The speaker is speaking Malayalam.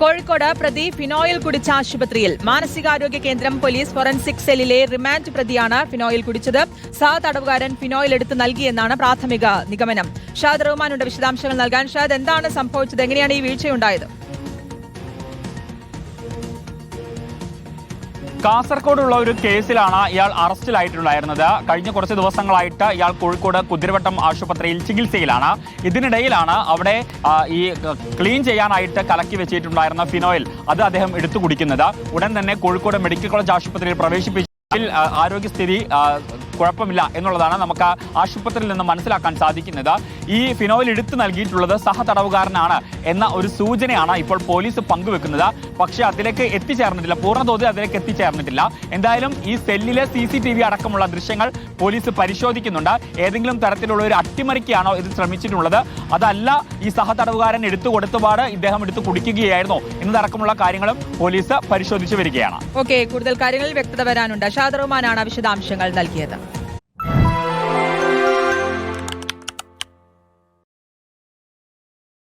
കോഴിക്കോട് പ്രതി ഫിനോയിൽ കുടിച്ച ആശുപത്രിയിൽ മാനസികാരോഗ്യ കേന്ദ്രം പോലീസ് ഫോറൻസിക് സെല്ലിലെ റിമാൻഡ് പ്രതിയാണ് ഫിനോയിൽ കുടിച്ചത്. സഹതടവുകാരൻ ഫിനോയിൽ എടുത്ത് നൽകിയെന്നാണ് പ്രാഥമിക നിഗമനം. ഷാദ് റഹ്മാനുണ്ട് വിശദാംശങ്ങൾ നൽകാൻ. ഷാദ്, എന്താണ് സംഭവിച്ചത്? എങ്ങനെയാണ് ഈ വീഴ്ചയുണ്ടായത്? കാസർഗോഡുള്ള ഒരു കേസിലാണ് ഇയാൾ അറസ്റ്റിലായിട്ടുണ്ടായിരുന്നത്. കഴിഞ്ഞ കുറച്ച് ദിവസങ്ങളായിട്ട് ഇയാൾ കോഴിക്കോട് കുതിരവട്ടം ആശുപത്രിയിൽ ചികിത്സയിലാണ്. ഇതിനിടയിലാണ് അവിടെ ഈ ക്ലീൻ ചെയ്യാനായിട്ട് കലക്കി വെച്ചിട്ടുണ്ടായിരുന്ന ഫിനോയിൽ അത് അദ്ദേഹം എടുത്തു കുടിക്കുന്നത്. ഉടൻ തന്നെ കോഴിക്കോട് മെഡിക്കൽ കോളേജ് ആശുപത്രിയിൽ പ്രവേശിപ്പിച്ചു. ആരോഗ്യസ്ഥിതി കുഴപ്പമില്ല എന്നുള്ളതാണ് നമുക്ക് ആശുപത്രിയിൽ നിന്ന് മനസ്സിലാക്കാൻ സാധിക്കുന്നത്. ഈ ഫിനോയിൽ എടുത്തു നൽകിയിട്ടുള്ളത് സഹതടവുകാരനാണ് എന്ന ഒരു സൂചനയാണ് ഇപ്പോൾ പോലീസ് പങ്കുവെക്കുന്നത്. പക്ഷേ അതിലേക്ക് എത്തിച്ചേർന്നിട്ടില്ല, പൂർണ്ണതോതിൽ അതിലേക്ക് എത്തിച്ചേർന്നിട്ടില്ല. എന്തായാലും ഈ സെല്ലിലെ CCTV അടക്കമുള്ള ദൃശ്യങ്ങൾ പോലീസ് പരിശോധിക്കുന്നുണ്ട്. ഏതെങ്കിലും തരത്തിലുള്ള ഒരു അട്ടിമറിക്കാണോ ഇത് ശ്രമിച്ചിട്ടുള്ളത്, അതല്ല ഈ സഹതടവുകാരൻ എടുത്തു കൊടുത്തപാട് ഇദ്ദേഹം എടുത്തു കുടിക്കുകയായിരുന്നോ എന്നതടക്കമുള്ള കാര്യങ്ങളും പോലീസ് പരിശോധിച്ചു വരികയാണ്. കൂടുതൽ കാര്യങ്ങളിൽ വ്യക്തത വരാനുണ്ട്. ഷാദ് റഹ്മാനാണ് വിശദാംശങ്ങൾ നൽകിയത്.